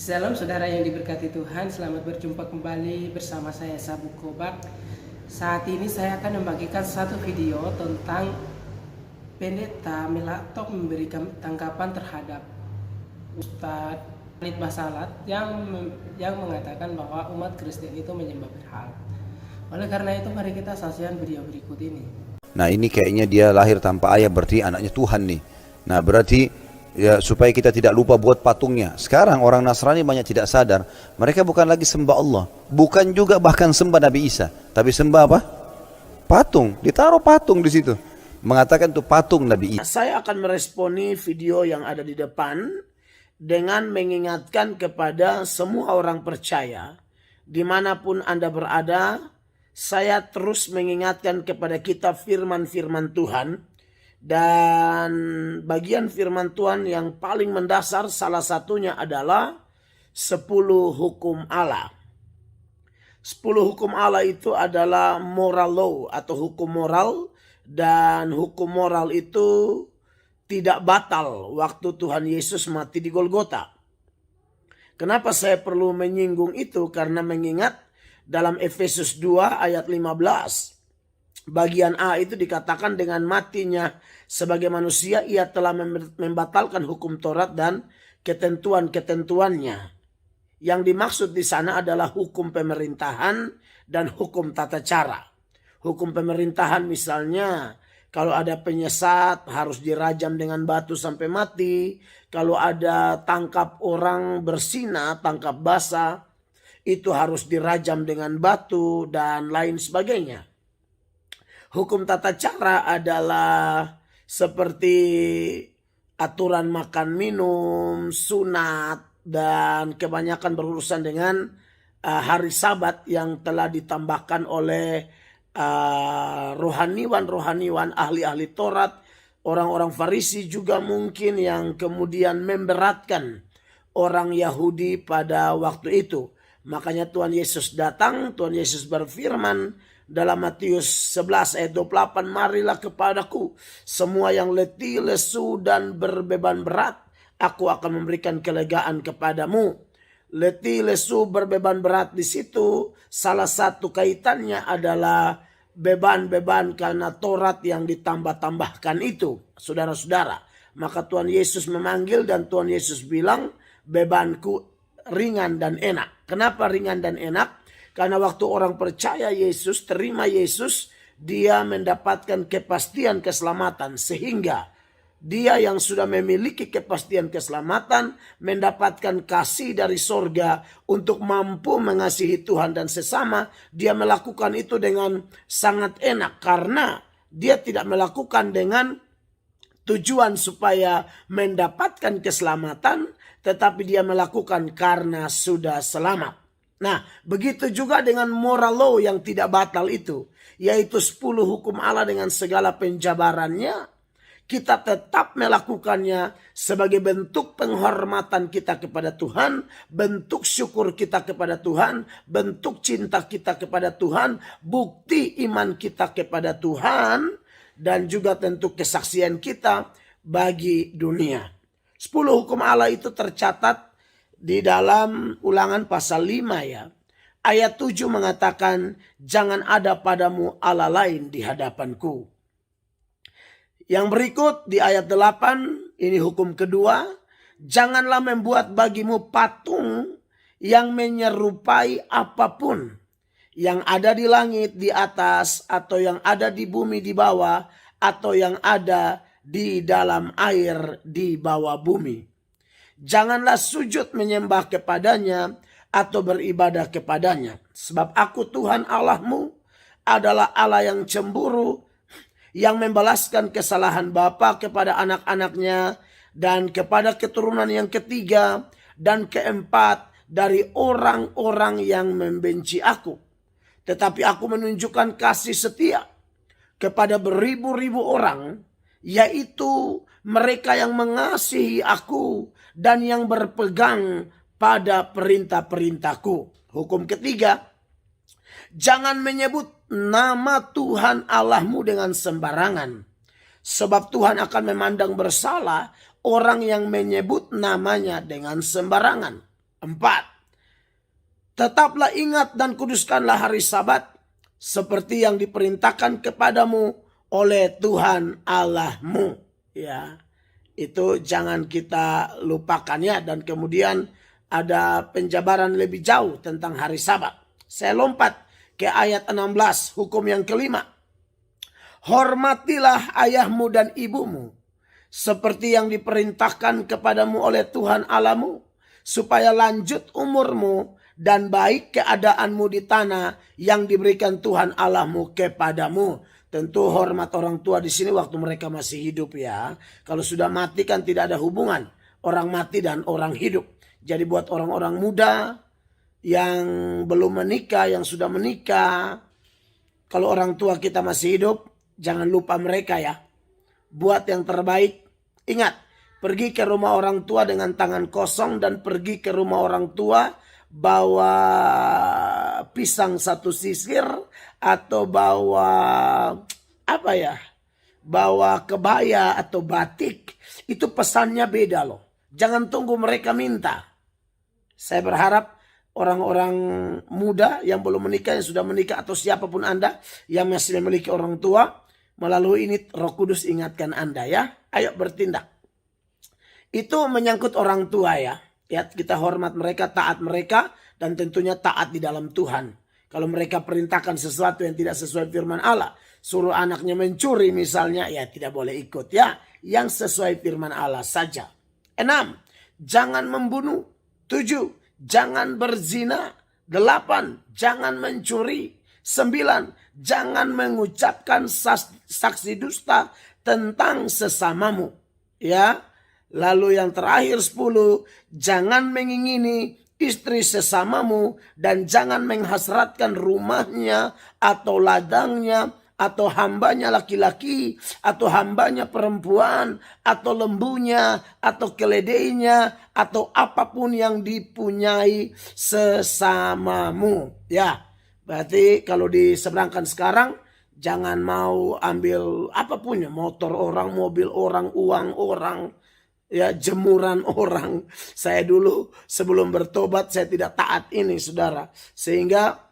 Shalom saudara yang diberkati Tuhan, selamat berjumpa kembali bersama saya Sabu Kobak. Saat ini saya akan membagikan satu video tentang Pendeta Melatok memberikan tanggapan terhadap Ustadz Khalid Basalat yang mengatakan bahwa umat Kristen itu menyembah berhala. Oleh karena itu mari kita saksikan video berikut ini. Nah ini kayaknya dia lahir tanpa ayah, berarti anaknya Tuhan nih. Nah berarti ya, supaya kita tidak lupa buat patungnya. Sekarang orang Nasrani banyak tidak sadar, mereka bukan lagi sembah Allah, bukan juga bahkan sembah Nabi Isa, tapi sembah apa? Patung. Ditaruh patung di situ, mengatakan itu patung Nabi Isa. Saya akan meresponi video yang ada di depan dengan mengingatkan kepada semua orang percaya, dimanapun Anda berada. Saya terus mengingatkan kepada kita firman-firman Tuhan. Dan bagian firman Tuhan yang paling mendasar salah satunya adalah 10 hukum Allah. 10 hukum Allah itu adalah moral law atau hukum moral. Dan hukum moral itu tidak batal waktu Tuhan Yesus mati di Golgota. Kenapa saya perlu menyinggung itu? Karena mengingat dalam Efesus 2 ayat 15. Bagian A itu dikatakan dengan matinya sebagai manusia ia telah membatalkan hukum Taurat dan ketentuan-ketentuannya. Yang dimaksud di sana adalah hukum pemerintahan dan hukum tata cara. Hukum pemerintahan misalnya kalau ada penyesat harus dirajam dengan batu sampai mati. Kalau ada tangkap orang berzina, tangkap basah, itu harus dirajam dengan batu dan lain sebagainya. Hukum tata cara adalah seperti aturan makan minum, sunat, dan kebanyakan berurusan dengan hari Sabat yang telah ditambahkan oleh rohaniwan, ahli-ahli Taurat, orang-orang Farisi juga mungkin yang kemudian memberatkan orang Yahudi pada waktu itu. Makanya Tuhan Yesus datang, Tuhan Yesus berfirman dalam Matius 11 ayat 28, marilah kepadaku semua yang letih, lesu dan berbeban berat, aku akan memberikan kelegaan kepadamu. Letih, lesu, berbeban berat di situ salah satu kaitannya adalah beban-beban karena Taurat yang ditambah-tambahkan itu, saudara-saudara. Maka Tuhan Yesus memanggil dan Tuhan Yesus bilang, bebanku ringan dan enak. Kenapa ringan dan enak? Karena waktu orang percaya Yesus, terima Yesus, dia mendapatkan kepastian keselamatan. Sehingga dia yang sudah memiliki kepastian keselamatan mendapatkan kasih dari sorga untuk mampu mengasihi Tuhan dan sesama. Dia melakukan itu dengan sangat enak karena dia tidak melakukan dengan tujuan supaya mendapatkan keselamatan, tetapi dia melakukan karena sudah selamat. Nah, begitu juga dengan moral law yang tidak batal itu, yaitu 10 hukum Allah dengan segala penjabarannya. Kita tetap melakukannya sebagai bentuk penghormatan kita kepada Tuhan, bentuk syukur kita kepada Tuhan, bentuk cinta kita kepada Tuhan, bukti iman kita kepada Tuhan, dan juga tentu kesaksian kita bagi dunia. 10 hukum Allah itu tercatat di dalam Ulangan pasal 5 ya. Ayat 7 mengatakan, jangan ada padamu Allah lain di hadapanku. Yang berikut di ayat 8, ini hukum kedua. Janganlah membuat bagimu patung yang menyerupai apapun yang ada di langit di atas, atau yang ada di bumi di bawah, atau yang ada di dalam air di bawah bumi. Janganlah sujud menyembah kepadanya atau beribadah kepadanya. Sebab aku Tuhan Allahmu adalah Allah yang cemburu, yang membalaskan kesalahan bapa kepada anak-anaknya dan kepada keturunan yang ketiga dan keempat dari orang-orang yang membenci aku. Tetapi aku menunjukkan kasih setia kepada beribu-ribu orang, yaitu mereka yang mengasihi aku dan yang berpegang pada perintah-perintahku. Hukum ketiga, jangan menyebut nama Tuhan Allahmu dengan sembarangan. Sebab Tuhan akan memandang bersalah orang yang menyebut namanya dengan sembarangan. Tetaplah ingat dan kuduskanlah hari Sabat seperti yang diperintahkan kepadamu oleh Tuhan Allahmu. Ya, itu jangan kita lupakan ya. Dan kemudian ada penjabaran lebih jauh tentang hari Sabat. Saya lompat ke ayat 16, hukum yang kelima. Hormatilah ayahmu dan ibumu seperti yang diperintahkan kepadamu oleh Tuhan Allahmu, supaya lanjut umurmu dan baik keadaanmu di tanah yang diberikan Tuhan Allahmu kepadamu. Tentu hormat orang tua di sini waktu mereka masih hidup ya. Kalau sudah mati kan tidak ada hubungan orang mati dan orang hidup. Jadi buat orang-orang muda yang belum menikah, yang sudah menikah, kalau orang tua kita masih hidup, jangan lupa mereka ya. Buat yang terbaik. Ingat, pergi ke rumah orang tua dengan tangan kosong dan pergi ke rumah orang tua bawa pisang satu sisir atau bawa apa ya? Bawa kebaya atau batik. Itu pesannya beda loh. Jangan tunggu mereka minta. Saya berharap orang-orang muda yang belum menikah, yang sudah menikah atau siapapun Anda yang masih memiliki orang tua, melalui ini Roh Kudus ingatkan Anda ya. Ayo bertindak. Itu menyangkut orang tua ya. Ya, kita hormat mereka, taat mereka, dan tentunya taat di dalam Tuhan. Kalau mereka perintahkan sesuatu yang tidak sesuai firman Allah, suruh anaknya mencuri misalnya, ya tidak boleh ikut ya. Yang sesuai firman Allah saja. 6. Jangan membunuh. 7. Jangan berzina. 8. Jangan mencuri. 9. Jangan mengucapkan saksi dusta tentang sesamamu. Ya. Lalu yang terakhir 10. Jangan mengingini istri sesamamu dan jangan menghasratkan rumahnya atau ladangnya atau hambanya laki-laki atau hambanya perempuan atau lembunya atau keledainya atau apapun yang dipunyai sesamamu. Ya, berarti kalau diseberangkan sekarang, jangan mau ambil apapun ya, motor orang, mobil orang, uang orang, ya jemuran orang. Saya dulu sebelum bertobat saya tidak taat ini saudara. Sehingga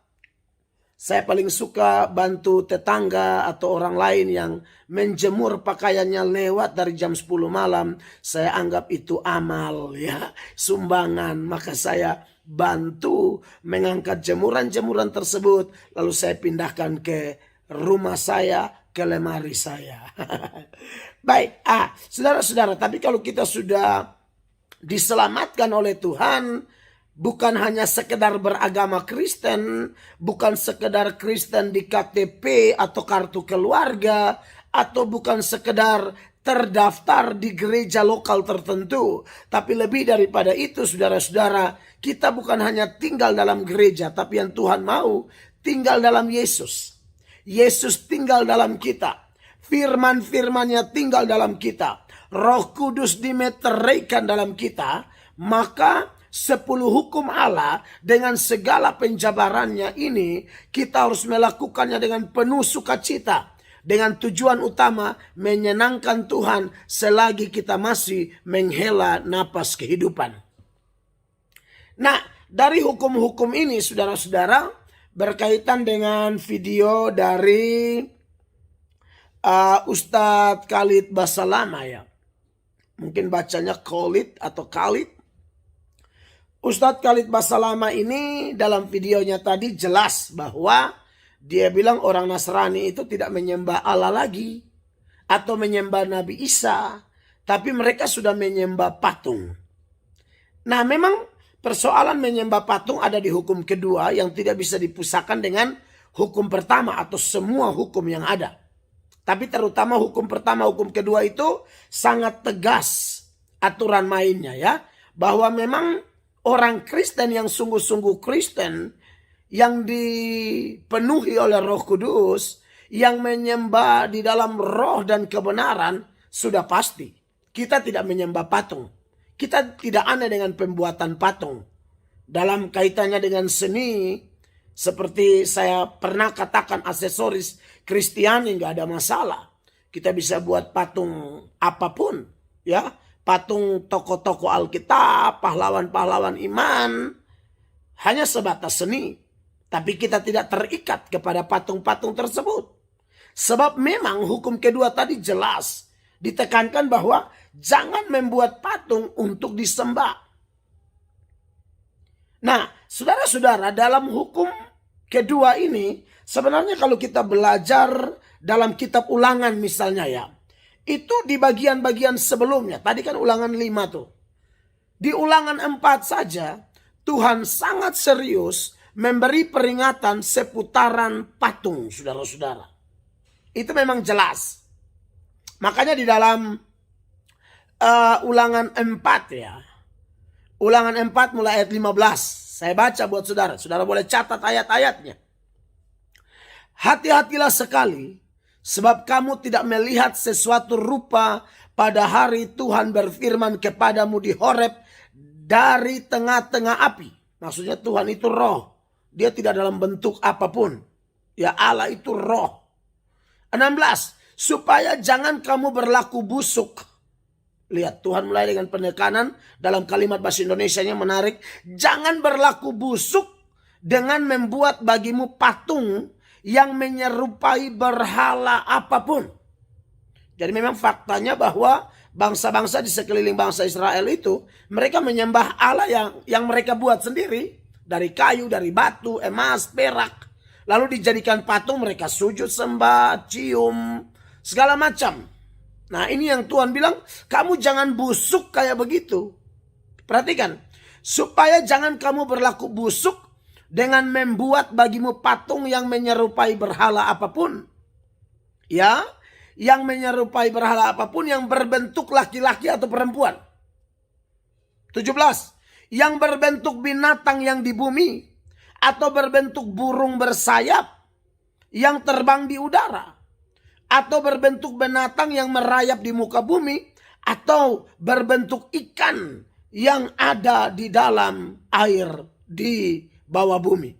saya paling suka bantu tetangga atau orang lain yang menjemur pakaiannya lewat dari jam 10 malam. Saya anggap itu amal ya, sumbangan. Maka saya bantu mengangkat jemuran-jemuran tersebut. Lalu saya pindahkan ke rumah saya, ke lemari saya. Baik, saudara-saudara, tapi kalau kita sudah diselamatkan oleh Tuhan, bukan hanya sekedar beragama Kristen, bukan sekedar Kristen di KTP atau kartu keluarga, atau bukan sekedar terdaftar di gereja lokal tertentu. Tapi lebih daripada itu saudara-saudara, kita bukan hanya tinggal dalam gereja, tapi yang Tuhan mau tinggal dalam Yesus. Yesus tinggal dalam kita. Firman-firmannya tinggal dalam kita. Roh Kudus dimeteraikan dalam kita. Maka 10 hukum Allah dengan segala penjabarannya ini kita harus melakukannya dengan penuh sukacita. Dengan tujuan utama menyenangkan Tuhan selagi kita masih menghela napas kehidupan. Nah, dari hukum-hukum ini saudara-saudara, berkaitan dengan video dari Ustadz Khalid Basalama ya. Mungkin bacanya Khalid atau Khalid. Ustadz Khalid Basalama ini dalam videonya tadi jelas bahwa dia bilang orang Nasrani itu tidak menyembah Allah lagi. Atau menyembah Nabi Isa. Tapi mereka sudah menyembah patung. Nah memang persoalan menyembah patung ada di hukum kedua yang tidak bisa dipusahkan dengan hukum pertama atau semua hukum yang ada. Tapi terutama hukum pertama, hukum kedua itu sangat tegas aturan mainnya ya. Bahwa memang orang Kristen yang sungguh-sungguh Kristen, yang dipenuhi oleh Roh Kudus, yang menyembah di dalam roh dan kebenaran, sudah pasti kita tidak menyembah patung. Kita tidak aneh dengan pembuatan patung. Dalam kaitannya dengan seni, seperti saya pernah katakan aksesoris Kristiani nggak ada masalah. Kita bisa buat patung apapun, ya, patung tokoh-tokoh Alkitab, pahlawan-pahlawan iman, hanya sebatas seni. Tapi kita tidak terikat kepada patung-patung tersebut. Sebab memang hukum kedua tadi jelas. Ditekankan bahwa jangan membuat patung untuk disembah. Nah, saudara-saudara, dalam hukum kedua ini, sebenarnya kalau kita belajar dalam kitab Ulangan misalnya ya, itu di bagian-bagian sebelumnya. Tadi kan Ulangan 5 tuh. Di Ulangan 4 saja, Tuhan sangat serius memberi peringatan seputaran patung, saudara-saudara. Itu memang jelas. Makanya di dalam Ulangan 4 ya. Ulangan 4 mulai ayat 15. Saya baca buat saudara. Saudara boleh catat ayat-ayatnya. Hati-hatilah sekali, sebab kamu tidak melihat sesuatu rupa pada hari Tuhan berfirman kepadamu di Horeb dari tengah-tengah api. Maksudnya Tuhan itu roh. Dia tidak dalam bentuk apapun. Ya, Allah itu roh. 16. Supaya jangan kamu berlaku busuk. Lihat, Tuhan mulai dengan penekanan dalam kalimat bahasa Indonesianya menarik. Jangan berlaku busuk dengan membuat bagimu patung yang menyerupai berhala apapun. Jadi memang faktanya bahwa bangsa-bangsa di sekeliling bangsa Israel itu, mereka menyembah Allah yang mereka buat sendiri. Dari kayu, dari batu, emas, perak. Lalu dijadikan patung, mereka sujud, sembah, cium, segala macam. Nah, ini yang Tuhan bilang, kamu jangan busuk kayak begitu. Perhatikan, supaya jangan kamu berlaku busuk dengan membuat bagimu patung yang menyerupai berhala apapun. Ya, yang menyerupai berhala apapun yang berbentuk laki-laki atau perempuan. 17. Yang berbentuk binatang yang di bumi, atau berbentuk burung bersayap yang terbang di udara, atau berbentuk binatang yang merayap di muka bumi, atau berbentuk ikan yang ada di dalam air di bawah bumi.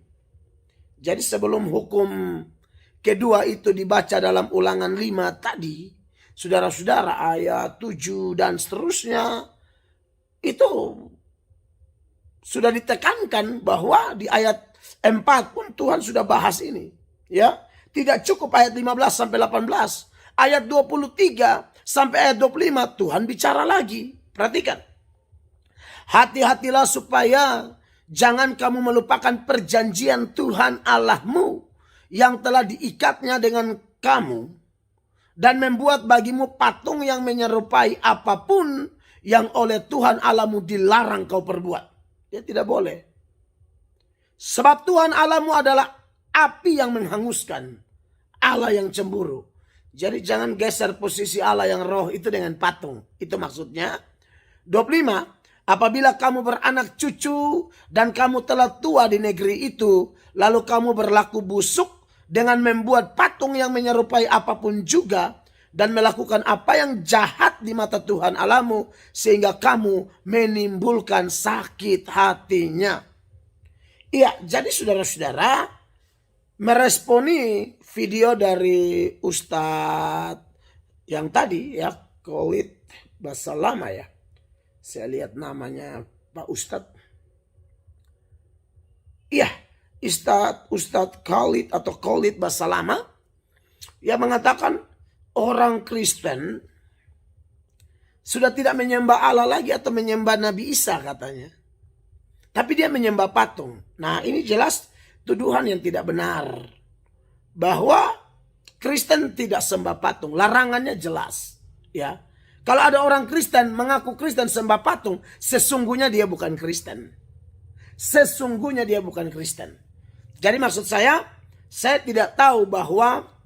Jadi sebelum hukum kedua itu dibaca dalam Ulangan 5 tadi, saudara-saudara, ayat 7 dan seterusnya, itu sudah ditekankan bahwa di ayat 4 pun Tuhan sudah bahas ini. Ya, tidak cukup ayat 15 sampai 18. Ayat 23 sampai ayat 25 Tuhan bicara lagi. Perhatikan. Hati-hatilah supaya jangan kamu melupakan perjanjian Tuhan Allahmu yang telah diikatnya dengan kamu dan membuat bagimu patung yang menyerupai apapun yang oleh Tuhan Allahmu dilarang kau perbuat. Dia tidak boleh. Sebab Tuhan Allahmu adalah api yang menghanguskan, Allah yang cemburu. Jadi jangan geser posisi Allah yang roh itu dengan patung. Itu maksudnya. 25. Apabila kamu beranak cucu dan kamu telah tua di negeri itu, lalu kamu berlaku busuk dengan membuat patung yang menyerupai apapun juga, dan melakukan apa yang jahat di mata Tuhan Allahmu, sehingga kamu menimbulkan sakit hatinya. Iya, jadi saudara-saudara, meresponi video dari Ustadz yang tadi ya, Khalid Basalama ya. Saya lihat namanya Pak Ustadz. Iya, Ustadz Khalid atau Khalid Basalama. Ia mengatakan orang Kristen sudah tidak menyembah Allah lagi atau menyembah Nabi Isa katanya. Tapi dia menyembah patung. Nah, ini jelas tuduhan yang tidak benar. Bahwa Kristen tidak sembah patung. Larangannya jelas. Ya. Kalau ada orang Kristen mengaku Kristen sembah patung, sesungguhnya dia bukan Kristen. Sesungguhnya dia bukan Kristen. Jadi maksud saya tidak tahu bahwa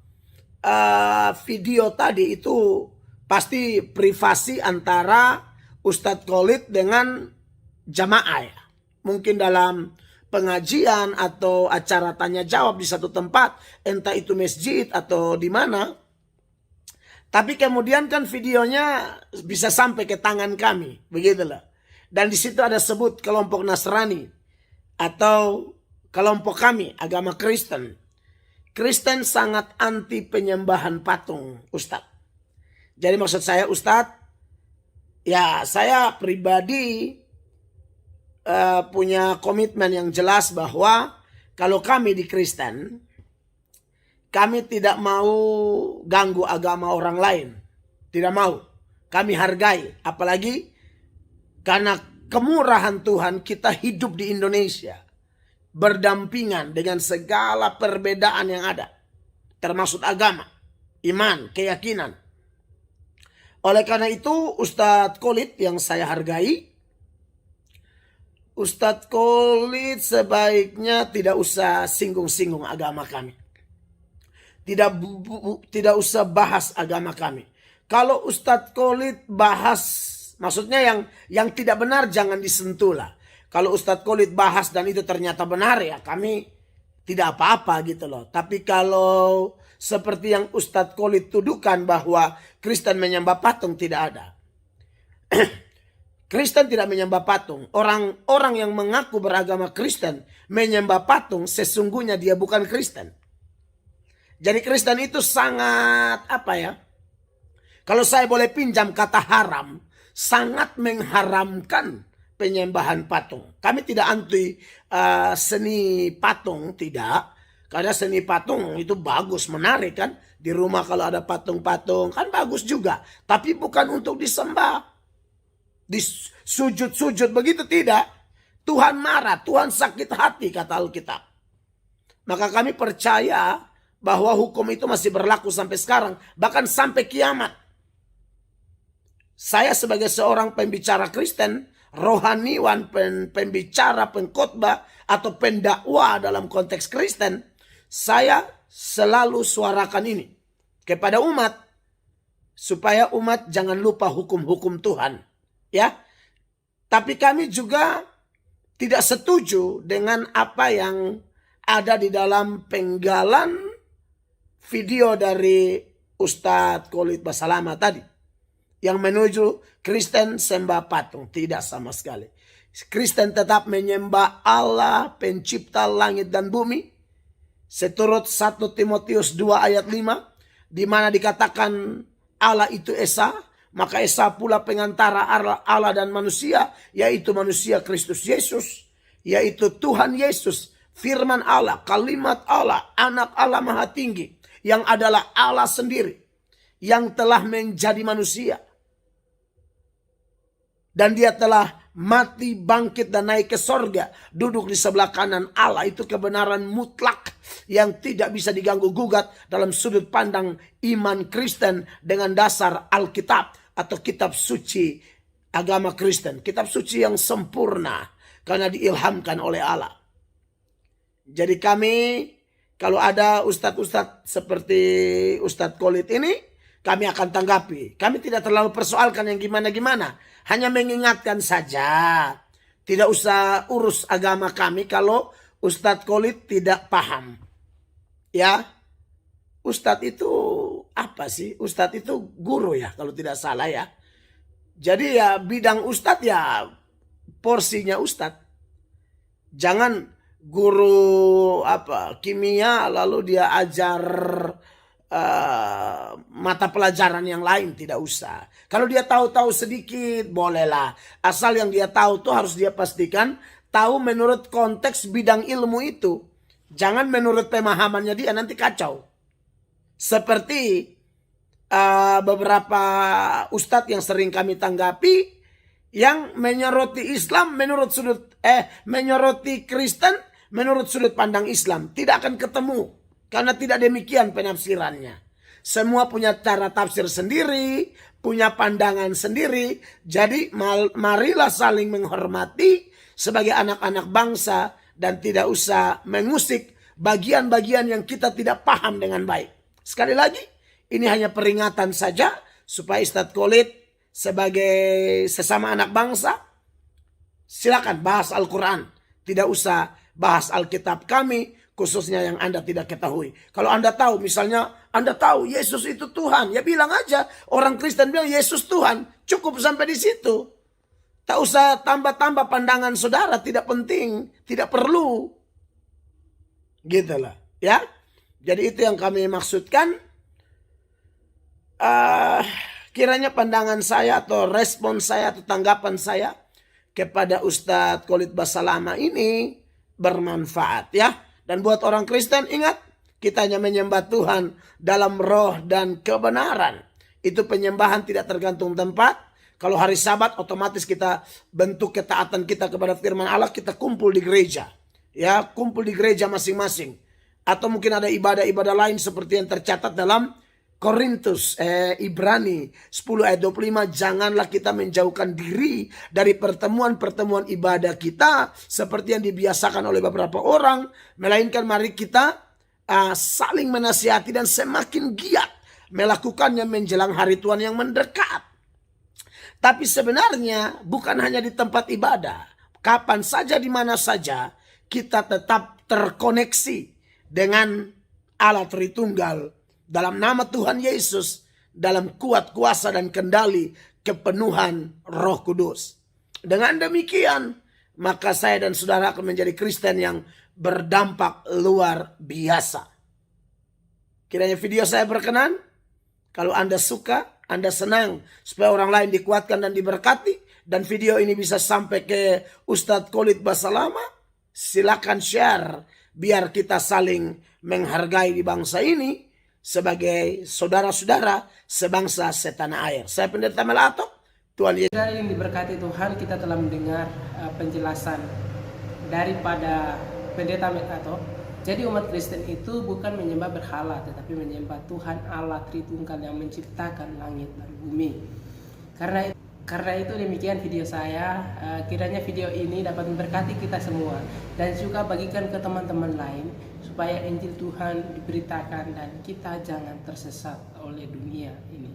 video tadi itu pasti privasi antara Ustadz Khalid dengan jamaah ya. Mungkin dalam pengajian atau acara tanya jawab di satu tempat, entah itu masjid atau di mana. Tapi kemudian kan videonya bisa sampai ke tangan kami, begitulah. Dan di situ ada sebut kelompok Nasrani atau kelompok kami, agama Kristen. Kristen sangat anti penyembahan patung, Ustadz. Jadi maksud saya, Ustadz, Ya, saya pribadi punya komitmen yang jelas bahwa kalau kami di Kristen, kami tidak mau ganggu agama orang lain. Tidak mau. Kami hargai. Apalagi karena kemurahan Tuhan kita hidup di Indonesia. Berdampingan dengan segala perbedaan yang ada. Termasuk agama, iman, keyakinan. Oleh karena itu Ustadz Khalid yang saya hargai, Ustadz Khalid sebaiknya tidak usah singgung-singgung agama kami. Tidak usah bahas agama kami. Kalau Ustadz Khalid bahas, maksudnya yang tidak benar jangan disentuh lah. Kalau Ustadz Khalid bahas dan itu ternyata benar, ya kami tidak apa-apa gitu loh. Tapi kalau seperti yang Ustadz Khalid tuduhkan bahwa Kristen menyembah patung, tidak ada. Kristen tidak menyembah patung. Orang yang mengaku beragama Kristen menyembah patung, sesungguhnya dia bukan Kristen. Jadi Kristen itu sangat apa ya? Kalau saya boleh pinjam kata haram, sangat mengharamkan penyembahan patung. Kami tidak anti seni patung, tidak. Karena seni patung itu bagus, menarik kan. Di rumah kalau ada patung-patung kan bagus juga. Tapi bukan untuk disembah. Disujud-sujud begitu tidak. Tuhan marah, Tuhan sakit hati kata Alkitab. Maka kami percaya bahwa hukum itu masih berlaku sampai sekarang. Bahkan sampai kiamat. Saya sebagai seorang pembicara Kristen, rohaniwan, pembicara, pengkhotbah, atau pendakwa dalam konteks Kristen, saya selalu suarakan ini kepada umat. Supaya umat jangan lupa hukum-hukum Tuhan. Ya, tapi kami juga tidak setuju dengan apa yang ada di dalam penggalan video dari Ustadz Khalid Basalama tadi. Yang menuju Kristen sembah patung. Tidak sama sekali. Kristen tetap menyembah Allah pencipta langit dan bumi. Seturut 1 Timotius 2 ayat 5. Di mana dikatakan Allah itu Esa. Maka Esa pula pengantara Allah dan manusia. Yaitu manusia Kristus Yesus. Yaitu Tuhan Yesus. Firman Allah, kalimat Allah, anak Allah maha tinggi. Yang adalah Allah sendiri. Yang telah menjadi manusia. Dan dia telah mati, bangkit dan naik ke sorga. Duduk di sebelah kanan Allah. Itu kebenaran mutlak. Yang tidak bisa diganggu gugat dalam sudut pandang iman Kristen. Dengan dasar Alkitab. Atau kitab suci agama Kristen. Kitab suci yang sempurna. Karena diilhamkan oleh Allah. Jadi kami, kalau ada ustadz-ustadz seperti Ustadz Khalid ini, kami akan tanggapi. Kami tidak terlalu persoalkan yang gimana-gimana. Hanya mengingatkan saja. Tidak usah urus agama kami kalau Ustadz Khalid tidak paham. Ya, Ustadz itu apa sih? Ustadz itu guru ya, kalau tidak salah ya. Jadi ya bidang Ustadz ya porsinya Ustadz. Jangan guru kimia lalu dia ajar mata pelajaran yang lain, tidak usah. Kalau dia tahu-tahu sedikit bolehlah, asal yang dia tahu tuh harus dia pastikan tahu menurut konteks bidang ilmu itu, jangan menurut pemahamannya dia, nanti kacau. Seperti beberapa ustadz yang sering kami tanggapi yang menyoroti Islam menyoroti Kristen menurut sudut pandang Islam, tidak akan ketemu. Karena tidak demikian penafsirannya. Semua punya cara tafsir sendiri, punya pandangan sendiri. Jadi marilah saling menghormati sebagai anak-anak bangsa dan tidak usah mengusik bagian-bagian yang kita tidak paham dengan baik. Sekali lagi, ini hanya peringatan saja supaya Ustadz Khalid sebagai sesama anak bangsa, silakan bahas Al-Quran. Tidak usah bahas Alkitab kami, khususnya yang Anda tidak ketahui. Kalau Anda tahu, misalnya Anda tahu Yesus itu Tuhan, ya bilang aja. Orang Kristen bilang Yesus Tuhan, cukup sampai di situ. Tak usah tambah-tambah pandangan saudara, tidak penting, tidak perlu. Gitulah, ya. Jadi itu yang kami maksudkan. Kiranya pandangan saya atau respon saya atau tanggapan saya kepada Ustadz Khalid Basalamah ini bermanfaat ya. Dan buat orang Kristen ingat, kita hanya menyembah Tuhan dalam roh dan kebenaran. Itu penyembahan tidak tergantung tempat. Kalau hari Sabat otomatis kita bentuk ketaatan kita kepada firman Allah, kita kumpul di gereja. Ya, kumpul di gereja masing-masing. Atau mungkin ada ibadah-ibadah lain seperti yang tercatat dalam Ibrani 10 ayat 25, janganlah kita menjauhkan diri dari pertemuan-pertemuan ibadah kita seperti yang dibiasakan oleh beberapa orang, melainkan mari kita saling menasihati dan semakin giat melakukannya menjelang hari Tuhan yang mendekat. Tapi sebenarnya bukan hanya di tempat ibadah, kapan saja di mana saja kita tetap terkoneksi dengan Allah Tritunggal dalam nama Tuhan Yesus, dalam kuat kuasa dan kendali kepenuhan Roh Kudus. Dengan demikian, maka saya dan saudara akan menjadi Kristen yang berdampak luar biasa. Kiranya video saya berkenan. Kalau Anda suka, Anda senang supaya orang lain dikuatkan dan diberkati, dan video ini bisa sampai ke Ustadz Khalid Basalamah, silakan share biar kita saling menghargai di bangsa ini sebagai saudara-saudara sebangsa setanah air. Saya Pendeta Melato, Tuhan Yesus. Saudara yang diberkati Tuhan, kita telah mendengar penjelasan daripada Pendeta Melato. Jadi umat Kristen itu bukan menyembah berhala, tetapi menyembah Tuhan Allah Tritunggal yang menciptakan langit dan bumi. Karena itu demikian video saya. Kiranya video ini dapat memberkati kita semua dan juga bagikan ke teman-teman lain supaya Injil Tuhan diberitakan dan kita jangan tersesat oleh dunia ini.